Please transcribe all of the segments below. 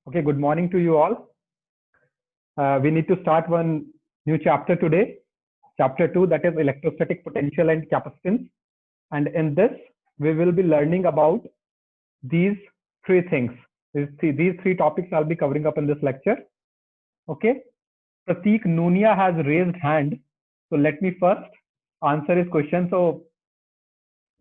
Okay, good morning to you all. We need to start one new chapter today, chapter 2, that is electrostatic potential and capacitance. And in this, we will be learning about these three things. These three topics I'll be covering up in this lecture. Okay, Prateek Nunia has raised hand. So let me first answer his question. So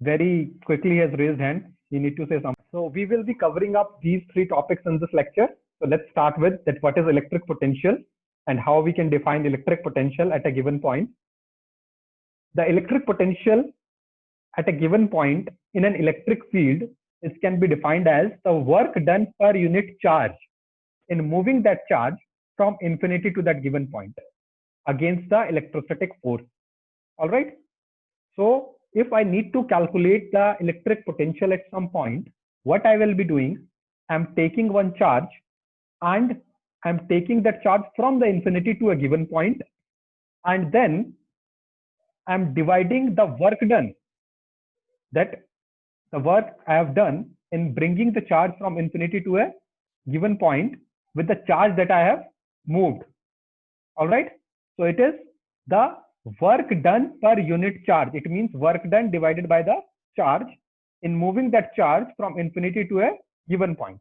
very quickly he has raised hand. You need to say something. So we will be covering up these three topics in this lecture. So let's start with that what is electric potential and how we can define electric potential at a given point. The electric potential at a given point in an electric field can be defined as the work done per unit charge in moving that charge from infinity to that given point against the electrostatic force. All right. So if I need to calculate the electric potential at some point, what I will be doing, I'm taking one charge and I'm taking that charge from the infinity to a given point, and then I'm dividing the work done, that the work I have done in bringing the charge from infinity to a given point with the charge that I have moved. All right. So it is the work done per unit charge. It means work done divided by the charge in moving that charge from infinity to a given point.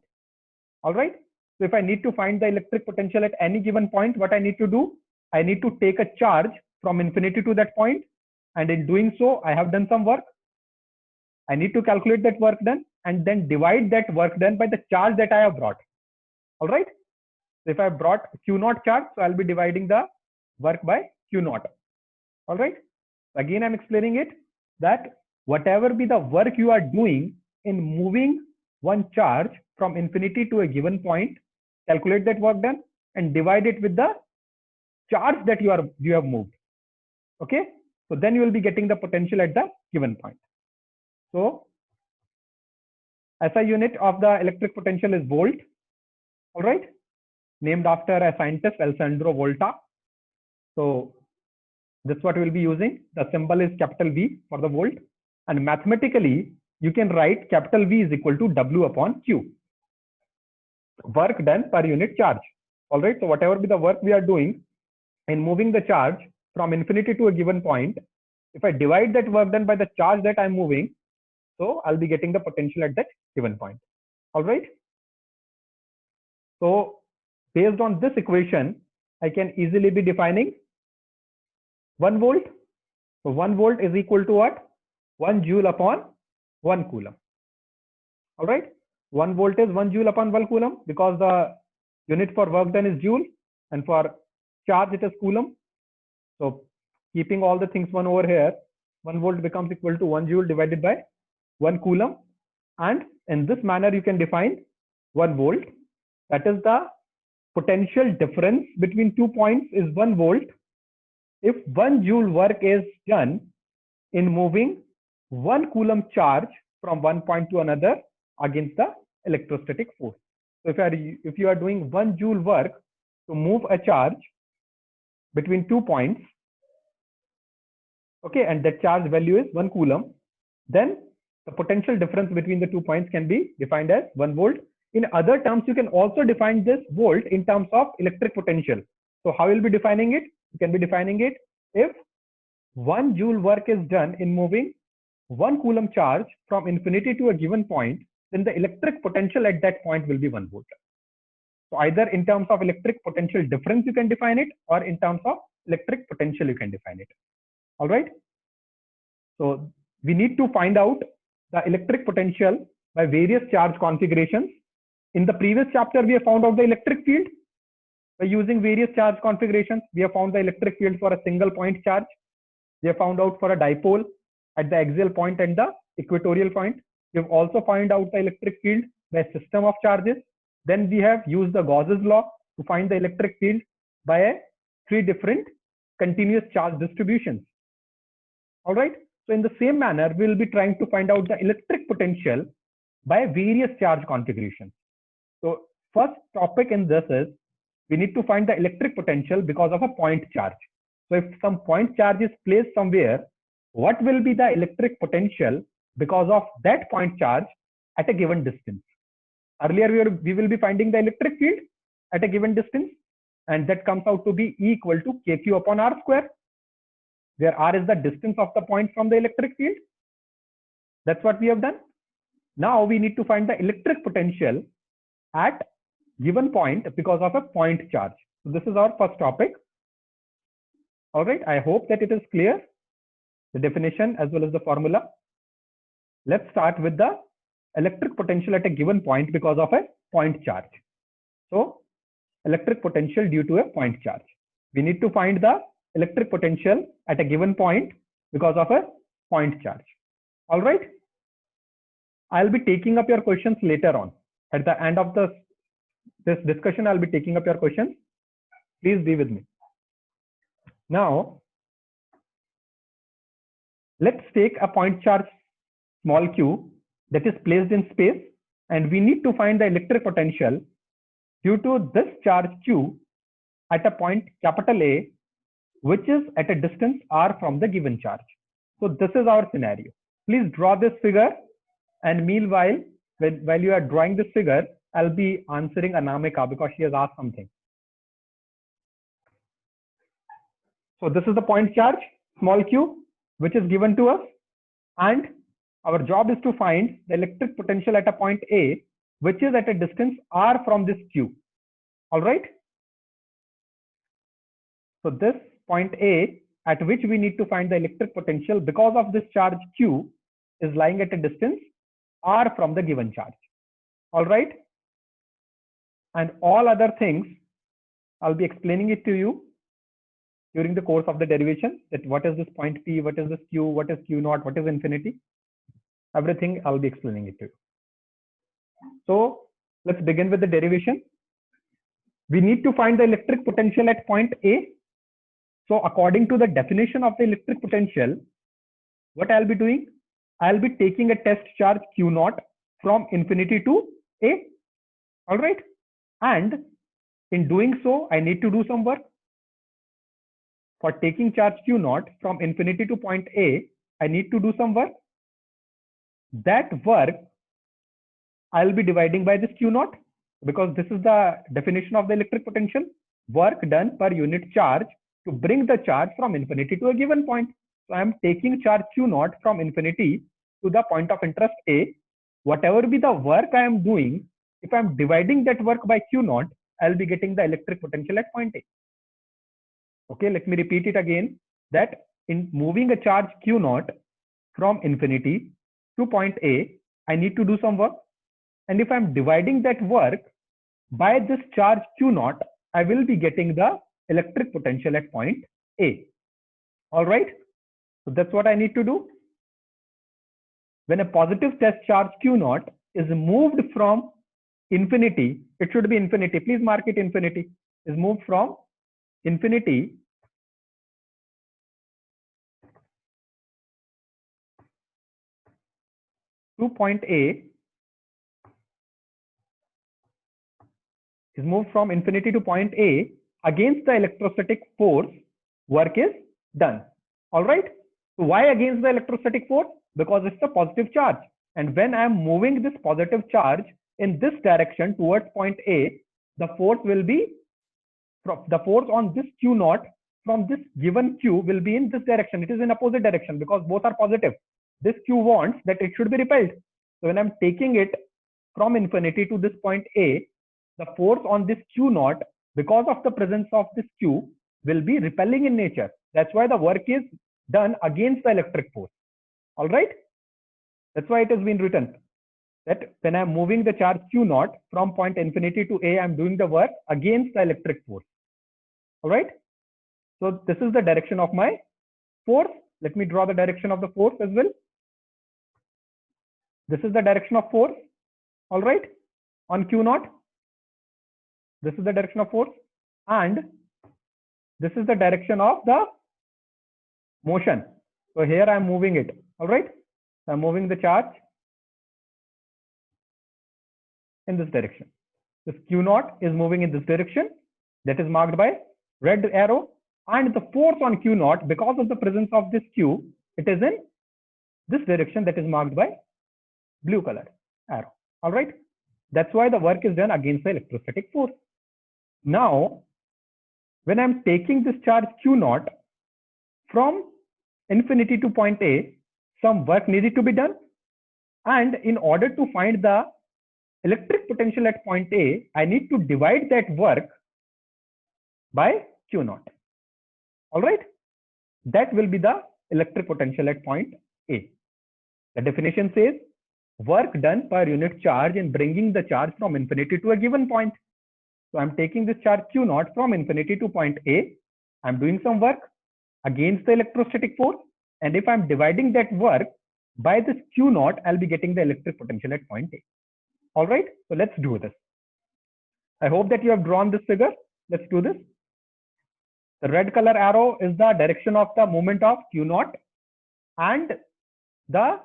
All right. So if I need to find the electric potential at any given point, what I need to do, I need to take a charge from infinity to that point, and in doing so, I have done some work. I need to calculate that work done and then divide that work done by the charge that I have brought. All right. So if I have brought Q naught charge, so I'll be dividing the work by Q naught. All right. Again, I'm explaining it that whatever be the work you are doing in moving one charge from infinity to a given point, calculate that work done and divide it with the charge that you have moved. Okay. So then you will be getting the potential at the given point. So SI unit of the electric potential is volt. All right. Named after a scientist, Alessandro Volta. So that's what we'll be using. The symbol is capital V for the volt. And mathematically, you can write capital V is equal to W upon Q. Work done per unit charge. All right. So whatever be the work we are doing in moving the charge from infinity to a given point, if I divide that work done by the charge that I'm moving, so I'll be getting the potential at that given point. All right. So based on this equation, I can easily be defining 1 volt. So 1 volt is equal to what? 1 joule upon 1 coulomb. All right. 1 volt is 1 joule upon 1 coulomb because the unit for work done is joule and for charge it is coulomb. So keeping all the things one over here, 1 volt becomes equal to 1 joule divided by 1 coulomb. And in this manner, you can define 1 volt. That is the potential difference between 2 points is 1 volt if 1 joule work is done in moving 1 coulomb charge from one point to another against the electrostatic force. So if you are doing 1 joule work to move a charge between 2 points, okay, and that charge value is 1 coulomb, then the potential difference between the 2 points can be defined as 1 volt. In other terms, you can also define this volt in terms of electric potential. So how will be defining it? You can be defining it if 1 joule work is done in moving 1 coulomb charge from infinity to a given point, then the electric potential at that point will be 1 volt. So either in terms of electric potential difference, you can define it, or in terms of electric potential, you can define it. All right. So we need to find out the electric potential by various charge configurations. In the previous chapter, we have found out the electric field by using various charge configurations. We have found the electric field for a single point charge. We have found out for a dipole at the axial point and the equatorial point. We have also found out the electric field by a system of charges. Then we have used the Gauss's law to find the electric field by 3 different continuous charge distributions. All right. So in the same manner, we will be trying to find out the electric potential by various charge configurations. So first topic in this is we need to find the electric potential because of a point charge. So if some point charge is placed somewhere, what will be the electric potential because of that point charge at a given distance? Earlier we will be finding the electric field at a given distance, and that comes out to be E equal to kq upon r square, where r is the distance of the point from the electric field. That's what we have done. Now we need to find the electric potential at given point because of a point charge. So this is our first topic. All right, I hope that it is clear, the definition as well as the formula. Let's start with the electric potential at a given point because of a point charge. So electric potential due to a point charge. We need to find the electric potential at a given point because of a point charge. All right. I'll be taking up your questions later on. At the end of this discussion, I'll be taking up your questions. Please be with me. Now, let's take a point charge small q that is placed in space, and we need to find the electric potential due to this charge q at a point capital A, which is at a distance r from the given charge. So this is our scenario. Please draw this figure, and meanwhile, while you are drawing this figure, I'll be answering Anamika because she has asked something. So this is the point charge, small q, which is given to us, and our job is to find the electric potential at a point A, which is at a distance r from this q. All right. So this point A at which we need to find the electric potential because of this charge q is lying at a distance r from the given charge. All right. And all other things, I'll be explaining it to you during the course of the derivation, that what is this point P, what is this Q, what is Q naught, what is infinity. Everything I'll be explaining it to you. So let's begin with the derivation. We need to find the electric potential at point A. So according to the definition of the electric potential, what I'll be doing, I'll be taking a test charge Q naught from infinity to A. All right. And in doing so, I need to do some work. For taking charge Q naught from infinity to point A, I need to do some work. That work I'll be dividing by this Q naught, because this is the definition of the electric potential, work done per unit charge to bring the charge from infinity to a given point. So I'm taking charge Q naught from infinity to the point of interest A. Whatever be the work I am doing, if I'm dividing that work by Q naught, I'll be getting the electric potential at point A. Okay, let me repeat it again, that in moving a charge Q naught from infinity to point A, I need to do some work. And if I'm dividing that work by this charge Q naught, I will be getting the electric potential at point A. All right. So that's what I need to do. When a positive test charge Q naught is moved from infinity, it should be infinity. Please mark it infinity. Is moved from infinity to point A, is moved from infinity to point A against the electrostatic force, work is done. All right. So why against the electrostatic force? Because it's a positive charge. And when I'm moving this positive charge in this direction towards point A, the force will be, the force on this Q naught from this given Q will be in this direction. It is in opposite direction because both are positive. This Q wants that it should be repelled. So when I'm taking it from infinity to this point A, the force on this Q naught, because of the presence of this Q, will be repelling in nature. That's why the work is done against the electric force. All right. That's why it has been written that when I'm moving the charge Q naught from point infinity to A, I'm doing the work against the electric force. All right. So this is the direction of my force. Let me draw the direction of the force as well. This is the direction of force. All right. On Q naught. This is the direction of force. And this is the direction of the motion. So here I'm moving it. All right. So I'm moving the charge in this direction. This Q naught is moving in this direction, that is marked by red arrow, and the force on Q naught, because of the presence of this Q, it is in this direction, that is marked by blue color arrow. All right. That's why the work is done against the electrostatic force. Now, when I'm taking this charge Q naught from infinity to point A, some work needed to be done. And in order to find the electric potential at point A, I need to divide that work by Q naught. All right. That will be the electric potential at point A. The definition says work done per unit charge in bringing the charge from infinity to a given point. So I'm taking this charge Q naught from infinity to point A. I'm doing some work against the electrostatic force. And if I'm dividing that work by this Q naught, I'll be getting the electric potential at point A. All right. So let's do this. I hope that you have drawn this figure. Let's do this. The red color arrow is the direction of the movement of Q naught, and the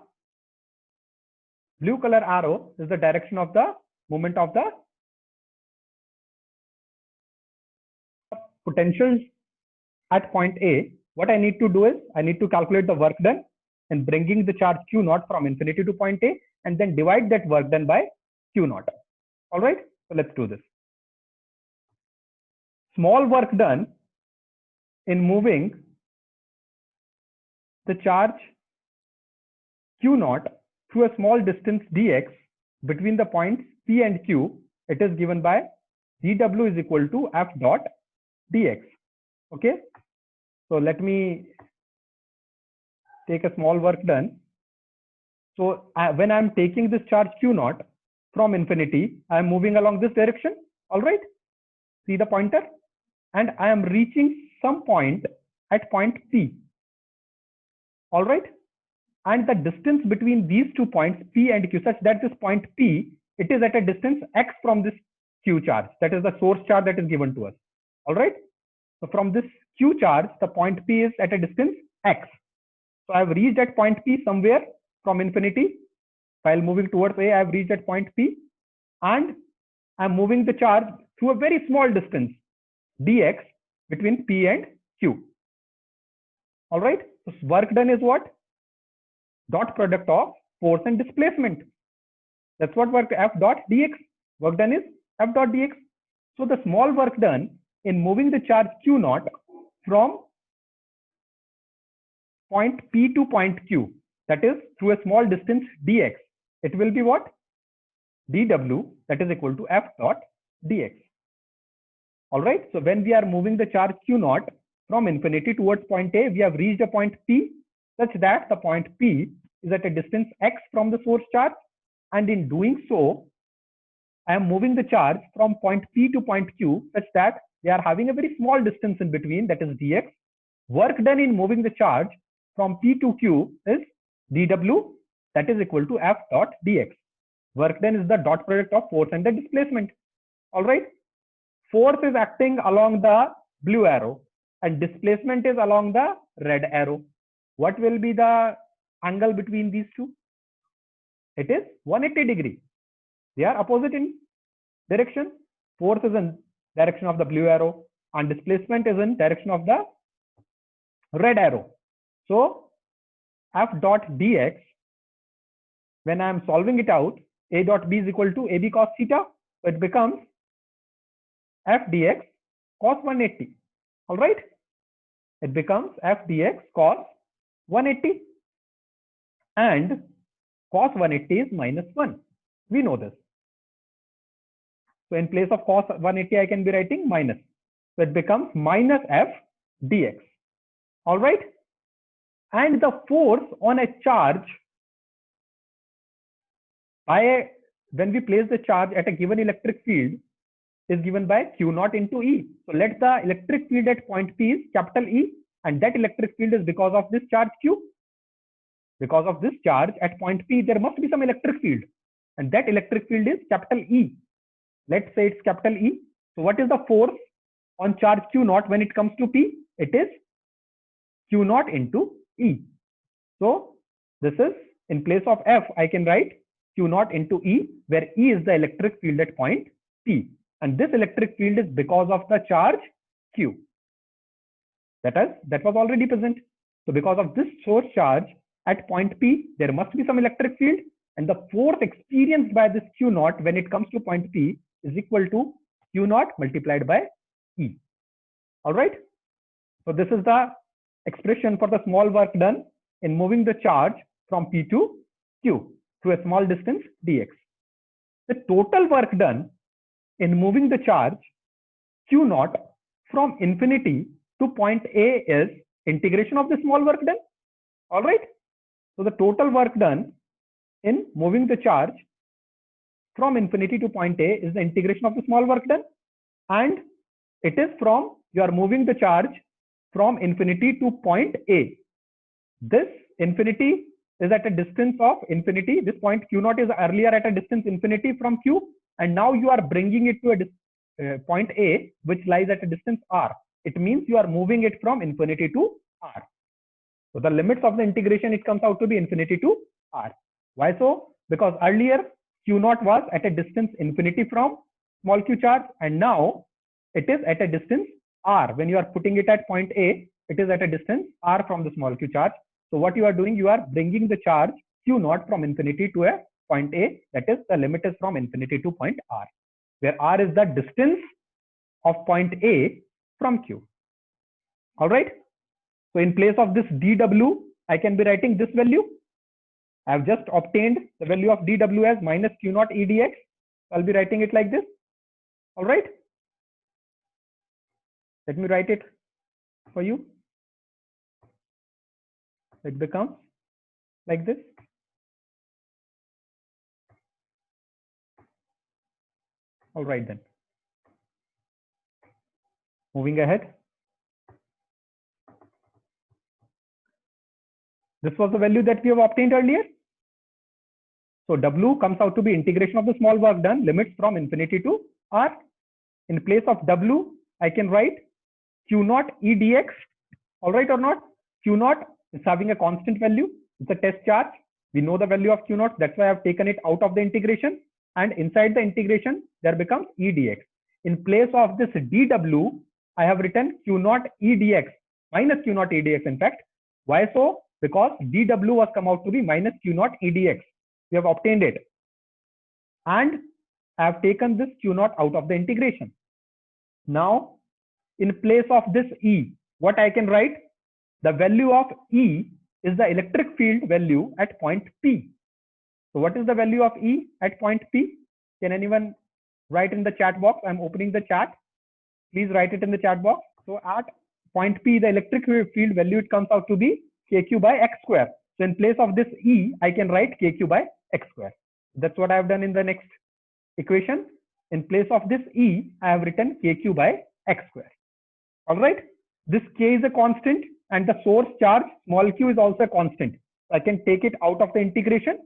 blue color arrow is the direction of the movement of the potentials at point A. What I need to do is I need to calculate the work done in bringing the charge Q naught from infinity to point A, and then divide that work done by Q naught. All right. So let's do this. Small work done in moving the charge Q naught through a small distance dx between the points P and Q, it is given by dW is equal to F dot dx. Okay. So let me take a small work done. So when I'm taking this charge Q naught from infinity, I'm moving along this direction. All right. See the pointer, and I am reaching some point at point P. All right. And the distance between these 2 points P and Q, such that this point P, it is at a distance x from this Q charge. That is the source charge that is given to us. All right. So from this Q charge, the point P is at a distance x. So I have reached at point P somewhere from infinity. While moving towards A, I have reached at point P, and I'm moving the charge through a very small distance dx between P and Q. All right. So work done is what? Dot product of force and displacement. That's what work F dot dx. Work done is F dot dx. So the small work done in moving the charge Q naught from point P to point Q, that is through a small distance dx, it will be what? dW, that is equal to F dot dx. All right. So when we are moving the charge Q naught from infinity towards point A, we have reached a point P such that the point P is at a distance x from the source charge. And in doing so, I am moving the charge from point P to point Q such that they are having a very small distance in between, that is dx. Work done in moving the charge from P to Q is dW, that is equal to F dot dx. Work done is the dot product of force and the displacement. All right. Force is acting along the blue arrow and displacement is along the red arrow. What will be the angle between these two? It is 180 degree. They are opposite in direction. Force is in direction of the blue arrow and displacement is in direction of the red arrow. So F dot dx, when I am solving it out, A dot B is equal to AB cos theta. So it becomes F dx cos 180. All right. It becomes F dx cos 180. And cos 180 is minus 1. We know this. So in place of cos 180, I can be writing minus. So it becomes minus F dx. All right. And the force on a charge when we place the charge at a given electric field is given by Q naught into E. So let the electric field at point P is capital E, and that electric field is because of this charge Q. Because of this charge at point P, there must be some electric field, and that electric field is capital E. Let's say it's capital E. So what is the force on charge Q naught when it comes to P? It is Q naught into E. So this is, in place of F, I can write Q naught into E, where E is the electric field at point P. And this electric field is because of the charge Q. That was already present. So because of this source charge at point P, there must be some electric field. and the force experienced by this Q naught when it comes to point P is equal to Q naught multiplied by E. All right. So this is the expression for the small work done in moving the charge from P to Q through a small distance dx. The total work done in moving the charge Q naught from infinity to point A is integration of the small work done. All right. So the total work done in moving the charge from infinity to point A is the integration of the small work done, and it is from you are moving the charge from infinity to point A. This infinity is at a distance of infinity. This point Q naught is earlier at a distance infinity from Q, and now you are bringing it to a point A which lies at a distance R. It means you are moving it from infinity to R. So the limits of the integration, it comes out to be infinity to R. Why so? Because earlier Q naught was at a distance infinity from small q charge, and now it is at a distance R. When you are putting it at point A, it is at a distance R from the small q charge. So what you are doing, you are bringing the charge Q naught from infinity to a point A. That is, the limit is from infinity to point R, where R is the distance of point A from Q. All right. So in place of this dW, I can be writing this value. I have just obtained the value of dW as minus Q naught E dx. I'll be writing it like this. All right. Let me write it for you. It becomes like this. All right then. Moving ahead. This was the value that we have obtained earlier. So W comes out to be integration of the small work done, limits from infinity to R. In place of W, I can write Q naught E dx. All right or not? Q naught is having a constant value. It's a test charge. We know the value of Q naught. That's why I have taken it out of the integration. And inside the integration, there becomes E dx. In place of this dW, I have written Q naught E dx, minus Q naught E dx in fact. Why so? Because dW was come out to be minus Q naught E dx. We have obtained it. And I have taken this Q naught out of the integration. Now, in place of this E, what I can write? The value of E is the electric field value at point P. So what is the value of E at point P? Can anyone write in the chat box? I'm opening the chat. Please write it in the chat box. So at point P, the electric field value, it comes out to be kq by x square. So in place of this E, I can write kq by x square. That's what I have done in the next equation. In place of this E, I have written kq by x square. All right. This k is a constant, and the source charge small q is also a constant. So I can take it out of the integration.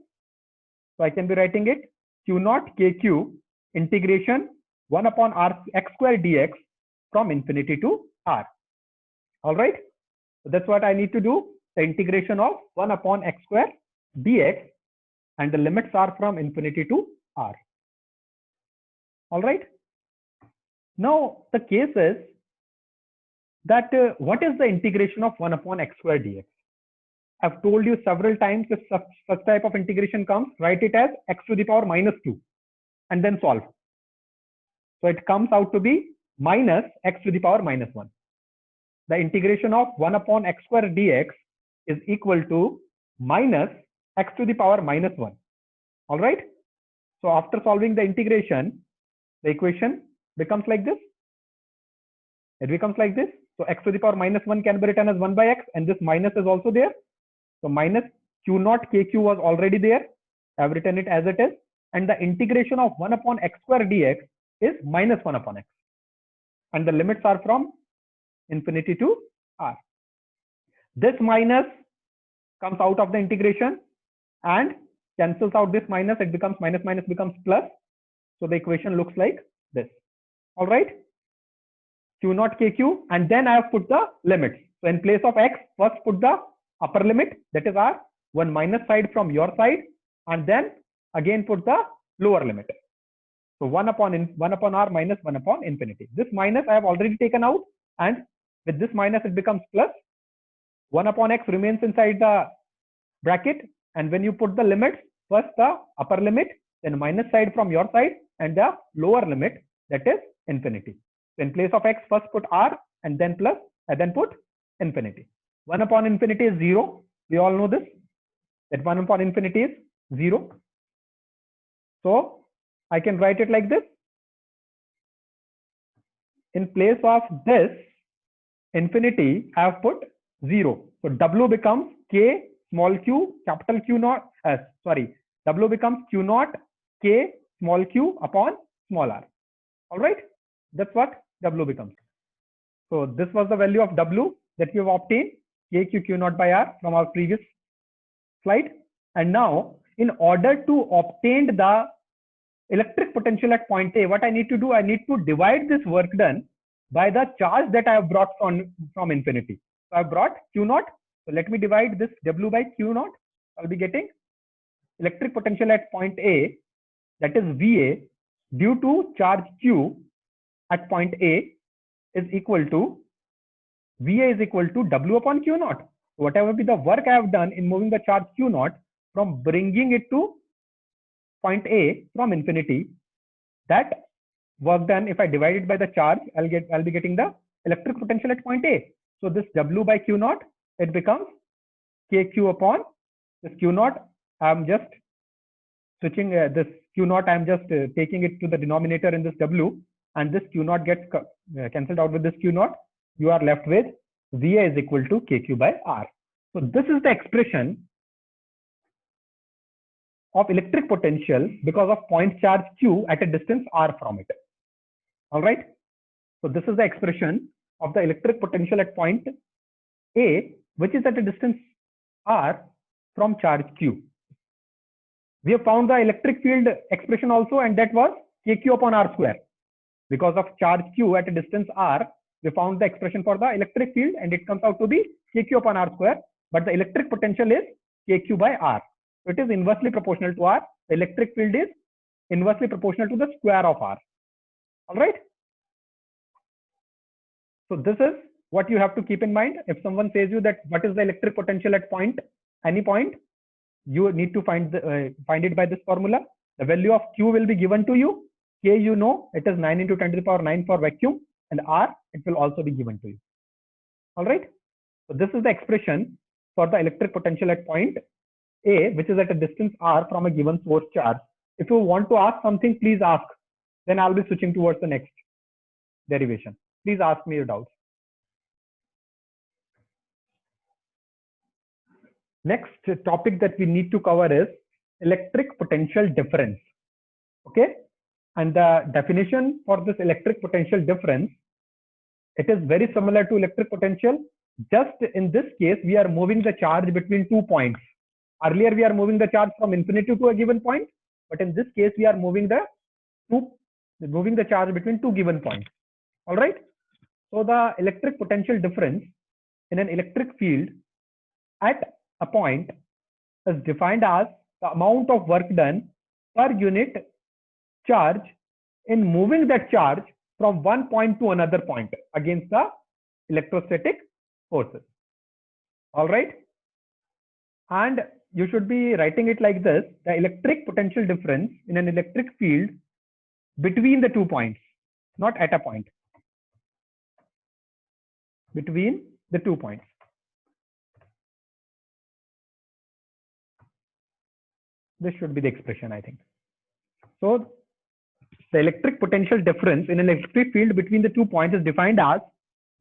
So I can be writing it q naught kq integration 1 upon r x square dx from infinity to r. All right. So that's what I need to do. The integration of 1 upon x square dx, and the limits are from infinity to r. All right. Now the case is that what is the integration of 1 upon x square dx? I've told you several times, if such type of integration comes, write it as x to the power minus 2 and then solve. So it comes out to be minus x to the power minus 1. The integration of 1 upon x square dx is equal to minus x to the power minus 1. All right. So after solving the integration, the equation becomes like this. It becomes like this. So x to the power minus 1 can be written as 1 by x, and this minus is also there. So minus q naught kq was already there. I have written it as it is. And the integration of 1 upon x square dx is minus 1 upon x. And the limits are from infinity to r. This minus comes out of the integration and cancels out this minus. It becomes minus minus becomes plus. So the equation looks like this. All right. Q naught kq, and then I have put the limits. So in place of x, first put the upper limit, that is r, one minus side from your side, and then again put the lower limit. So 1 upon r minus 1 upon infinity. This minus I have already taken out, and with this minus it becomes plus. 1 upon x remains inside the bracket, and when you put the limits, First the upper limit, then minus side from your side, and the lower limit, that is infinity. So in place of x, first put r and then plus, and then put infinity. 1 upon infinity is 0. We all know this, that 1 upon infinity is 0. So I can write it like this. In place of this infinity, I have put 0. So W becomes K small q capital Q naught, W becomes Q naught K small q upon small r. All right, that's what W becomes. So this was the value of W that we have obtained, K Q naught by R, from our previous slide. And now, in order to obtain the electric potential at point A, what I need to do, I need to divide this work done by the charge that I have brought from infinity. So I have brought Q naught. So let me divide this W by Q naught. I'll be getting electric potential at point A, that is VA, due to charge Q at point A is equal to, VA is equal to W upon Q naught. So whatever be the work I have done in moving the charge Q naught from bringing it to point A from infinity, that work done, if I divide it by the charge, I'll be getting the electric potential at point A. So this W by Q naught, it becomes KQ upon this Q naught. I'm just switching this Q naught, I'm just taking it to the denominator in this W, and this Q naught gets cancelled out with this Q naught. You are left with VA is equal to KQ by R. So this is the expression of electric potential because of point charge Q at a distance R from it. All right. So this is the expression of the electric potential at point A, which is at a distance R from charge Q. We have found the electric field expression also, and that was KQ upon R square. Because of charge Q at a distance R, we found the expression for the electric field, and it comes out to be KQ upon R square. But the electric potential is KQ by R. So it is inversely proportional to R. The electric field is inversely proportional to the square of R. All right. So this is what you have to keep in mind. If someone says you that what is the electric potential at any point, you need to find it by this formula. The value of Q will be given to you. K, you know, it is 9 into 10 to the power 9 for vacuum, and R, it will also be given to you. All right. So this is the expression for the electric potential at point A, which is at a distance R from a given source charge. If you want to ask something, please ask. Then I'll be switching towards the next derivation. Please ask me your doubts. Next topic that we need to cover is electric potential difference. Okay. And the definition for this electric potential difference, it is very similar to electric potential. Just in this case, we are moving the charge between 2 points. Earlier, we are moving the charge from infinity to a given point, but in this case, we are moving the charge between 2 given points. All right. So the electric potential difference in an electric field at a point is defined as the amount of work done per unit charge in moving that charge from one point to another point against the electrostatic forces. All right. And you should be writing it like this: the electric potential difference in an electric field between the 2 points, not at a point, between the 2 points. This should be the expression, I think. So the electric potential difference in an electric field between the 2 points is defined as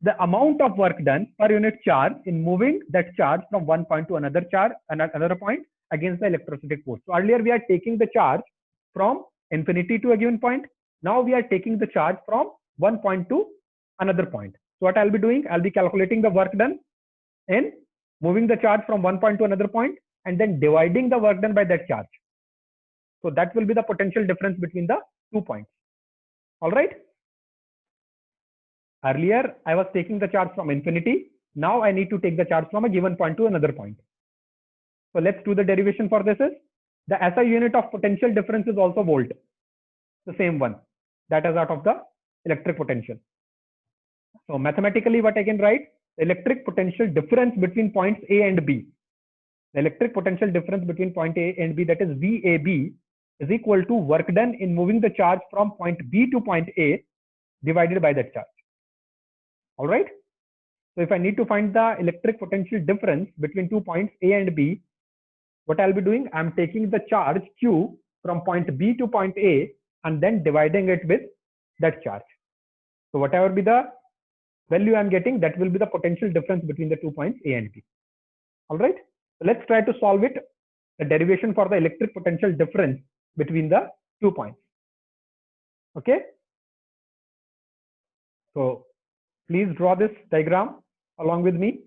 the amount of work done per unit charge in moving that charge from one point to another point against the electrostatic force. So earlier we are taking the charge from infinity to a given point. Now we are taking the charge from one point to another point. So what I'll be doing, I'll be calculating the work done in moving the charge from one point to another point, and then dividing the work done by that charge. So that will be the potential difference between the 2 points. All right. Earlier, I was taking the charge from infinity. Now I need to take the charge from a given point to another point. So let's do the derivation for this. The SI unit of potential difference is also volt, the same one that is out of the electric potential. So mathematically, what I can write, the electric potential difference between points A and B. the electric potential difference between point A and B, that is VAB, is equal to work done in moving the charge from point B to point A divided by that charge. All right. So if I need to find the electric potential difference between 2 points A and B, what I'll be doing, I'm taking the charge Q from point B to point A and then dividing it with that charge. So whatever be the value I'm getting, that will be the potential difference between the 2 points A and B. All right. So let's try to solve it. The derivation for the electric potential difference between the 2 points. Okay. So please draw this diagram along with me.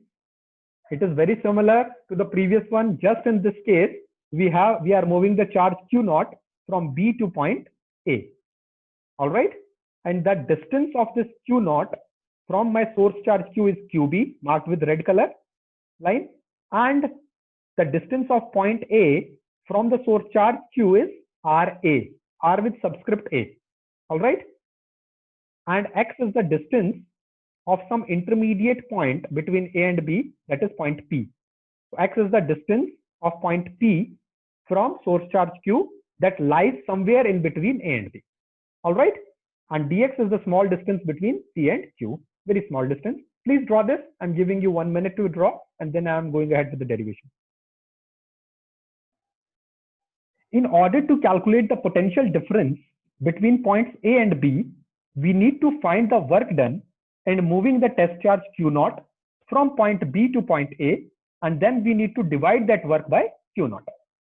It is very similar to the previous one. Just in this case, we are moving the charge Q naught from B to point A. All right. And the distance of this Q naught from my source charge Q is QB, marked with red color line. And the distance of point A from the source charge Q is RA, R with subscript A. All right. And X is the distance of some intermediate point between A and B, that is point P. So X is the distance of point P from source charge Q that lies somewhere in between A and B. All right. And dx is the small distance between P and Q, very small distance. Please draw this. I'm giving you 1 minute to draw, and then I'm going ahead with the derivation. In order to calculate the potential difference between points A and B, we need to find the work done in moving the test charge Q naught from point B to point A, and then we need to divide that work by Q naught.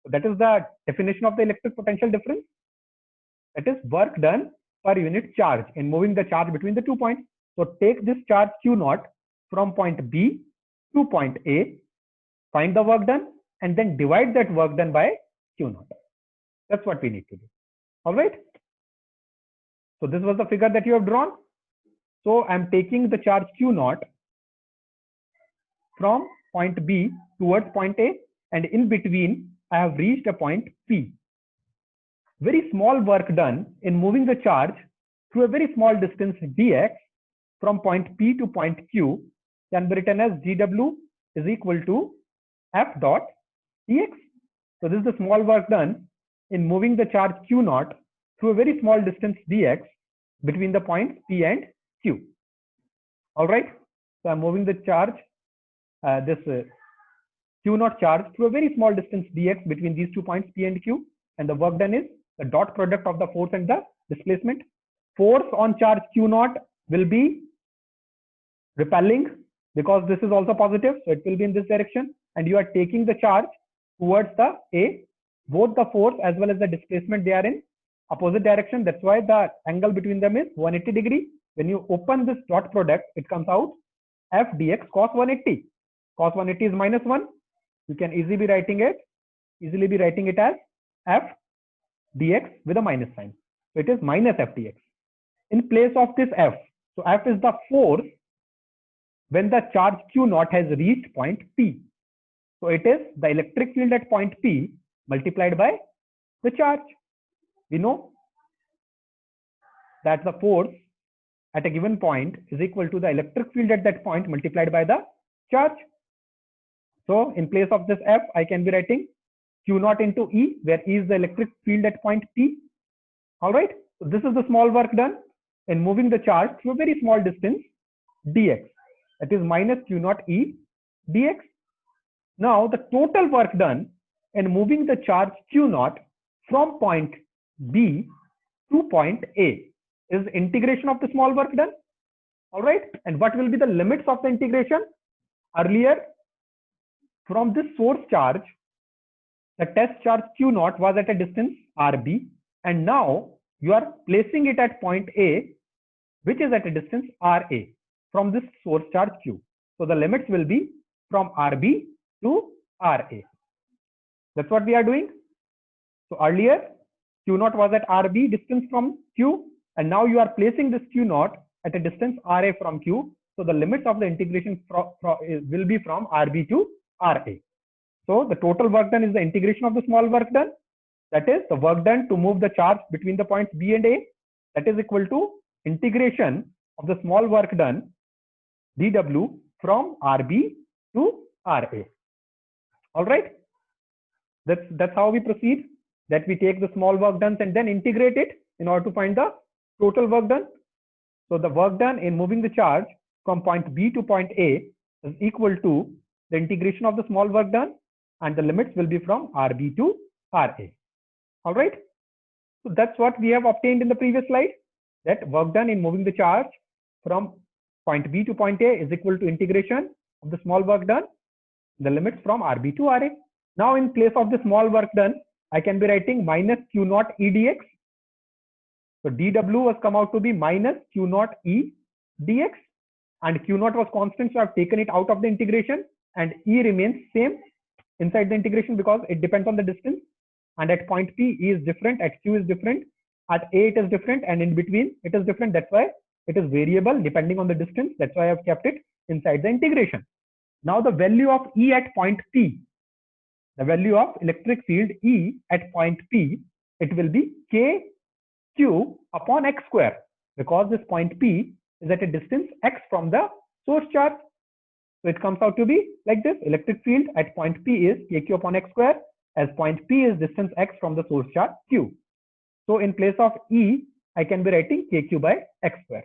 So that is the definition of the electric potential difference. That is work done per unit charge in moving the charge between the 2 points. So take this charge Q naught from point B to point A, find the work done, and then divide that work done by Q naught. That's what we need to do. All right. So this was the figure that you have drawn. So I'm taking the charge Q naught from point B towards point A, and in between I have reached a point P. Very small work done in moving the charge through a very small distance dx from point P to point Q can be written as dw is equal to f dot dx. So this is the small work done in moving the charge Q naught through a very small distance dx between the points P and Q. All right. So I'm moving the charge, Q naught charge through a very small distance dx between these 2 points P and Q, and the work done is the dot product of the force and the displacement. Force on charge Q naught will be repelling because this is also positive, so it will be in this direction, and you are taking the charge towards the A. Both the force as well as the displacement, they are in opposite direction. That's why the angle between them is 180 degree. When you open this dot product, it comes out f dx cos 180. Cos 180 is -1. You can easily be writing it as f dx with a minus sign. So it is minus f dx. In place of this f, so f is the force when the charge Q naught has reached point P. So it is the electric field at point P multiplied by the charge. We know that the force at a given point is equal to the electric field at that point multiplied by the charge. So in place of this f, I can be writing Q naught into E, where E is the electric field at point P. All right. So this is the small work done in moving the charge through a very small distance dx. That is minus Q naught E dx. Now the total work done in moving the charge Q naught from point B to point A is integration of the small work done. All right. And what will be the limits of the integration? Earlier, from this source charge, the test charge Q naught was at a distance RB, and now you are placing it at point A, which is at a distance RA from this source charge Q. So the limits will be from RB to RA. That's what we are doing. So earlier, Q naught was at RB distance from Q, and now you are placing this Q naught at a distance RA from Q. So the limits of the integration will be from RB to RA. So the total work done is the integration of the small work done. That is the work done to move the charge between the points B and A. That is equal to integration of the small work done dW from RB to RA. All right. That's how we proceed. That we take the small work done and then integrate it in order to find the total work done. So the work done in moving the charge from point B to point A is equal to the integration of the small work done, and the limits will be from RB to RA. All right. So that's what we have obtained in the previous slide. That work done in moving the charge from point B to point A is equal to integration of the small work done, the limits from RB to RA. Now in place of the small work done, I can be writing minus Q naught E dx. So dW was come out to be minus Q naught E dx, and Q naught was constant, so I've taken it out of the integration, and E remains same inside the integration because it depends on the distance. And at point P, E is different, at Q is different, at A it is different, and in between it is different. That's why it is variable depending on the distance. That's why I've kept it inside the integration. Now the value of E at point P, the value of electric field E at point P, it will be KQ upon X square, because this point P is at a distance X from the source charge. So it comes out to be like this. Electric field at point P is KQ upon X square, as point P is distance X from the source charge Q. So in place of E, I can be writing KQ by X square.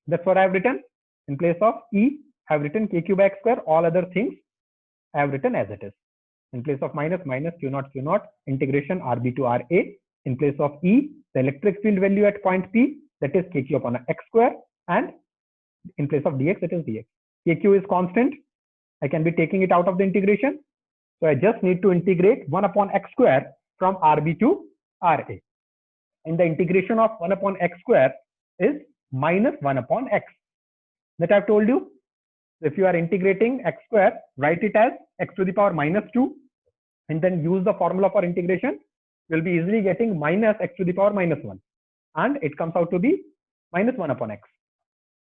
That's what I have written. In place of E, I have written KQ by X square. All other things I have written as it is. In place of minus, minus Q naught, integration RB to RA. In place of E, the electric field value at point P, that is KQ upon X square. And in place of dx, it is dx. KQ is constant. I can be taking it out of the integration. So I just need to integrate 1 upon X square from RB to RA. And the integration of 1 upon X square is minus 1 upon X. That I've told you. If you are integrating X square, write it as X to the power minus 2, and then use the formula for integration. You'll be easily getting minus X to the power minus 1. And it comes out to be minus 1 upon X.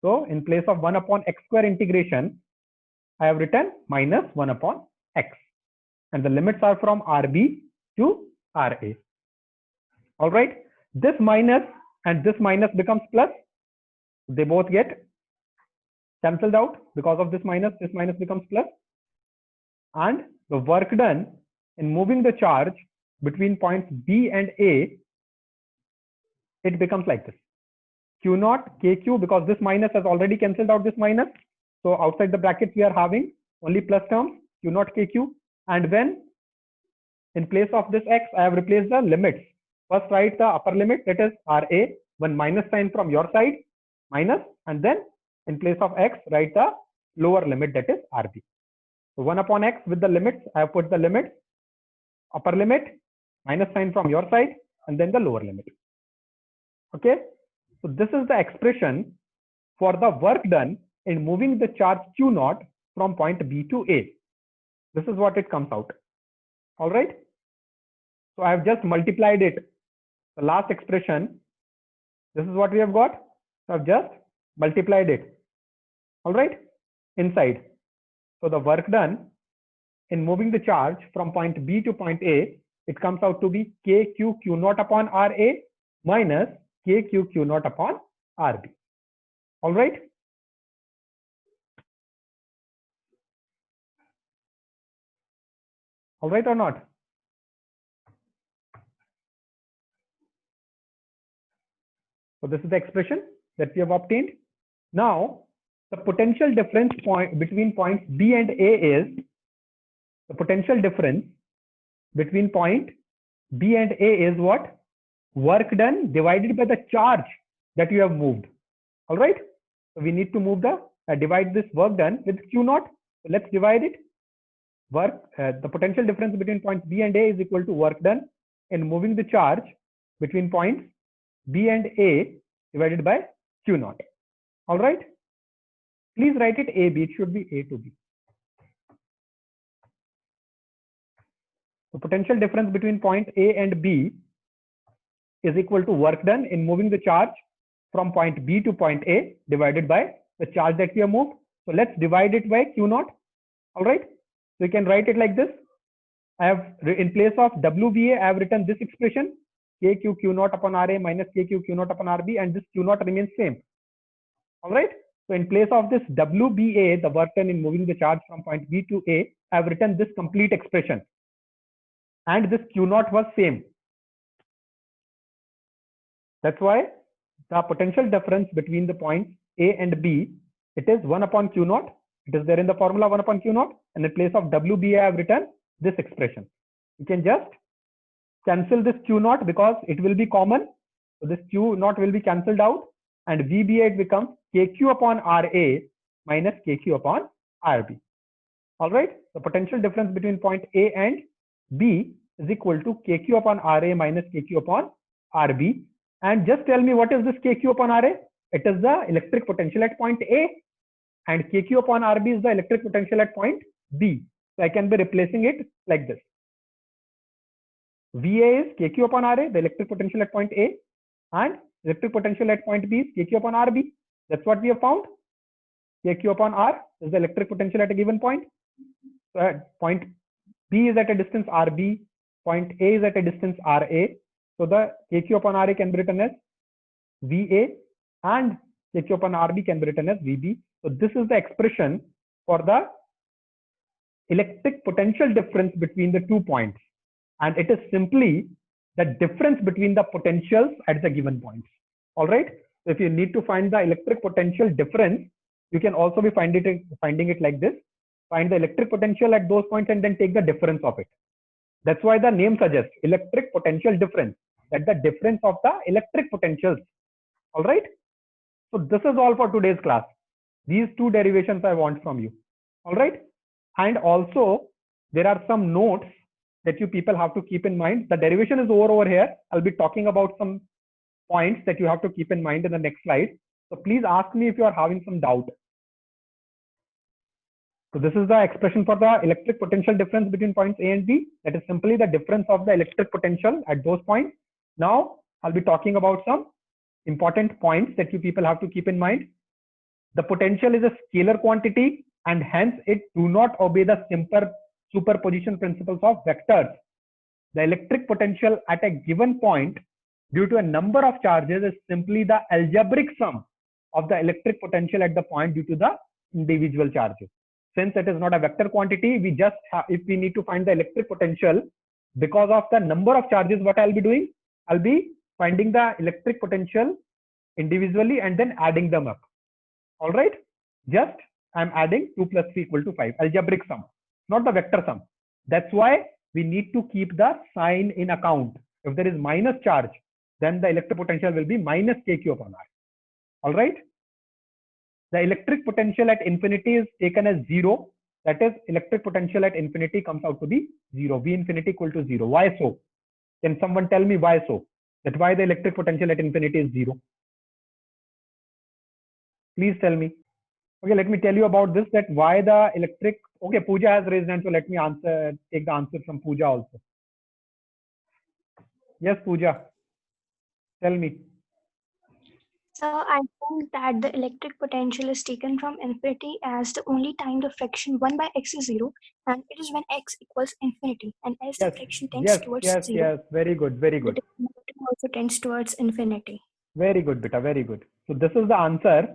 So in place of 1 upon X square integration, I have written minus 1 upon X. And the limits are from RB to RA. All right. This minus and this minus becomes plus. They both get cancelled out because of this minus becomes plus. And the work done in moving the charge between points B and A, it becomes like this. Q naught KQ, because this minus has already cancelled out this minus. So outside the brackets, we are having only plus terms, Q naught KQ. And when in place of this X, I have replaced the limits. First write the upper limit, that is RA, one minus sign from your side, minus, and then in place of X, write the lower limit, that is RB. So 1 upon X with the limits, I have put the limit, upper limit, minus sign from your side, and then the lower limit. Okay. So this is the expression for the work done in moving the charge Q naught from point B to A. This is what it comes out. All right. So I have just multiplied it. The last expression, this is what we have got. So I've just multiplied it. All right. Inside. So the work done in moving the charge from point B to point A, it comes out to be KQ Q naught upon RA minus KQ Q naught upon RB. All right. All right or not? So this is the expression that we have obtained. Now, the potential difference point between points B and A is the potential difference between point B and A is what? Work done divided by the charge that you have moved. All right. So we need to move the divide this work done with Q naught. So let's divide it. The potential difference between points B and A is equal to work done in moving the charge between points B and A divided by Q naught. All right. Please write it AB. It should be A to B. The potential difference between point A and B is equal to work done in moving the charge from point B to point A divided by the charge that we have moved. So let's divide it by Q naught. All right. So you can write it like this. I have in place of WBA, I have written this expression KQ Q naught upon RA minus KQ Q naught upon RB, and this Q naught remains same. All right. So in place of this WBA, the work done in moving the charge from point B to A, I have written this complete expression. and this Q naught was same. That's why the potential difference between the points A and B, it is 1 upon Q naught. It is there in the formula 1 upon Q naught, and in place of WB I have written this expression. You can just cancel this Q naught because it will be common. So this Q naught will be cancelled out, and VBA it becomes KQ upon RA minus KQ upon RB. All right. The potential difference between point A and B is equal to KQ upon RA minus KQ upon RB. And just tell me, what is this KQ upon RA? It is the electric potential at point A, and KQ upon RB is the electric potential at point B. So I can be replacing it like this. VA is KQ upon RA, the electric potential at point A, and electric potential at point B is KQ upon RB. That's what we have found. KQ upon R is the electric potential at a given point. So at point B is at a distance RB, point A is at a distance RA. So the KQ upon RA can be written as VA, and KQ upon RB can be written as VB. So this is the expression for the electric potential difference between the 2 points. And it is simply the difference between the potentials at the given points. All right. So if you need to find the electric potential difference, you can also be finding it like this. Find the electric potential at those points and then take the difference of it. That's why the name suggests electric potential difference, that the difference of the electric potentials. All right. So this is all for today's class. These 2 derivations I want from you. All right. And also there are some notes that you people have to keep in mind. The derivation is over here. I'll be talking about some points that you have to keep in mind in the next slide. So please ask me if you are having some doubt. So this is the expression for the electric potential difference between points A and B. That is simply the difference of the electric potential at those points. Now I'll be talking about some important points that you people have to keep in mind. The potential is a scalar quantity, and hence it do not obey the simple superposition principles of vectors. The electric potential at a given point due to a number of charges is simply the algebraic sum of the electric potential at the point due to the individual charges. Since it is not a vector quantity, we just have, if we need to find the electric potential because of the number of charges, what I'll be doing, I'll be finding the electric potential individually and then adding them up. All right. Just I'm adding 2 plus 3 equal to 5, algebraic sum, not the vector sum. That's why we need to keep the sign in account. If there is minus charge, then the electric potential will be minus KQ upon R. All right. The electric potential at infinity is taken as 0. That is, electric potential at infinity comes out to be 0. V infinity equal to 0. Why so? Can someone tell me why so? That why the electric potential at infinity is 0? Please tell me. Okay, let me tell you about this, that why the electric, okay, Pooja has raised hand, so let me take the answer from Pooja also. Yes, Pooja, tell me. So I think that the electric potential is taken from infinity as the only time the fraction 1 by x is 0, and it is when x equals infinity, and as the fraction tends towards 0. Yes, very good, very good. The denominator also tends towards infinity. Very good, beta, very good. So this is the answer.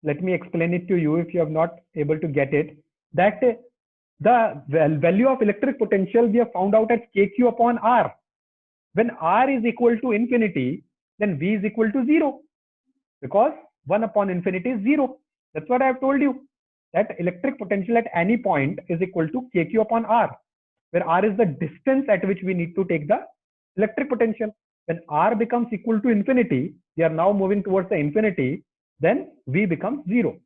Let me explain it to you if you have not able to get it. That the value of electric potential we have found out as KQ upon R. When R is equal to infinity, then V is equal to 0. Because 1 upon infinity is 0. That's what I have told you. That electric potential at any point is equal to KQ upon R, where R is the distance at which we need to take the electric potential. When R becomes equal to infinity, we are now moving towards the infinity, then V becomes 0.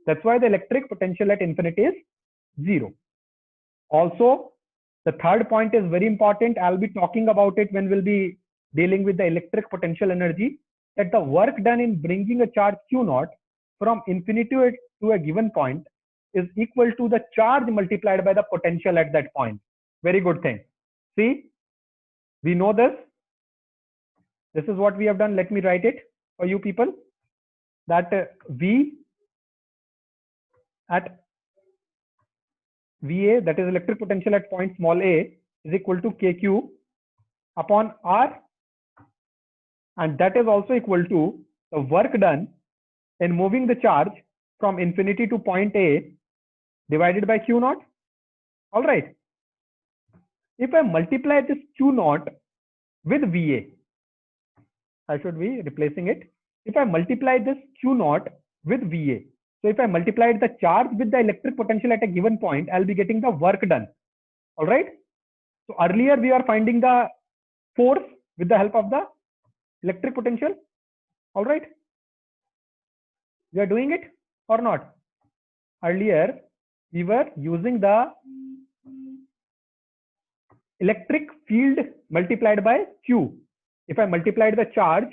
That's why the electric potential at infinity is 0. Also, the third point is very important. I'll be talking about it when we'll be dealing with the electric potential energy, that the work done in bringing a charge Q naught from infinity to a given point is equal to the charge multiplied by the potential at that point. Very good thing. See, we know this. This is what we have done. Let me write it for you people. That V at VA, that is electric potential at point small a, is equal to KQ upon R, and that is also equal to the work done in moving the charge from infinity to point A divided by Q naught. All right. if I multiply this Q naught with VA, I should be replacing it. If I multiply this Q naught with VA, so if I multiply the charge with the electric potential at a given point, I'll be getting the work done. All right. So earlier we are finding the force with the help of the electric potential. All right. We are doing it or not? Earlier we were using the electric field multiplied by Q. If I multiplied the charge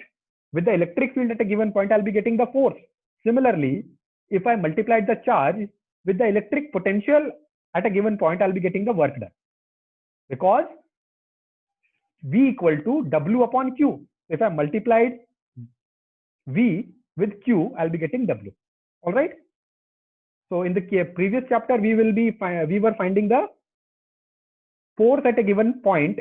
with the electric field at a given point, I'll be getting the force. Similarly, if I multiplied the charge with the electric potential at a given point, I'll be getting the work done. Because V equal to W upon Q. If I multiplied V with Q, I'll be getting W. All right. So in the previous chapter, we were finding the force at a given point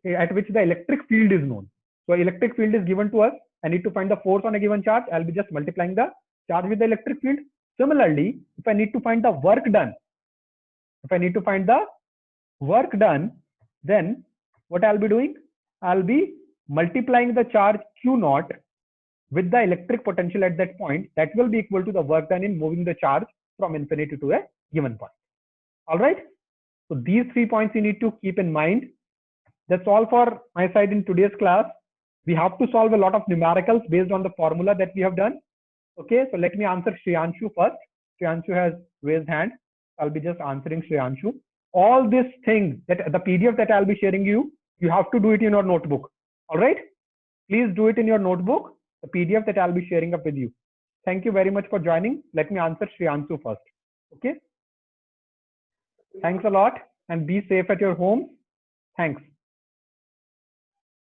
at which the electric field is known. So electric field is given to us. I need to find the force on a given charge. I'll be just multiplying the charge with the electric field. Similarly, if I need to find the work done, then what I'll be doing? I'll be multiplying the charge Q naught with the electric potential at that point. That will be equal to the work done in moving the charge from infinity to a given point. All right. So these 3 points you need to keep in mind. That's all for my side in today's class. We have to solve a lot of numericals based on the formula that we have done. Okay, so let me answer Shreyanshu first. Shreyanshu has raised hand. I'll be just answering Shreyanshu. All these things, that the PDF that I'll be sharing you have to do it in your notebook. All right, please do it in your notebook, the PDF that I'll be sharing up with you. Thank you very much for joining. Let me answer Shreyanshu first. Okay. Thanks a lot and be safe at your home. Thanks.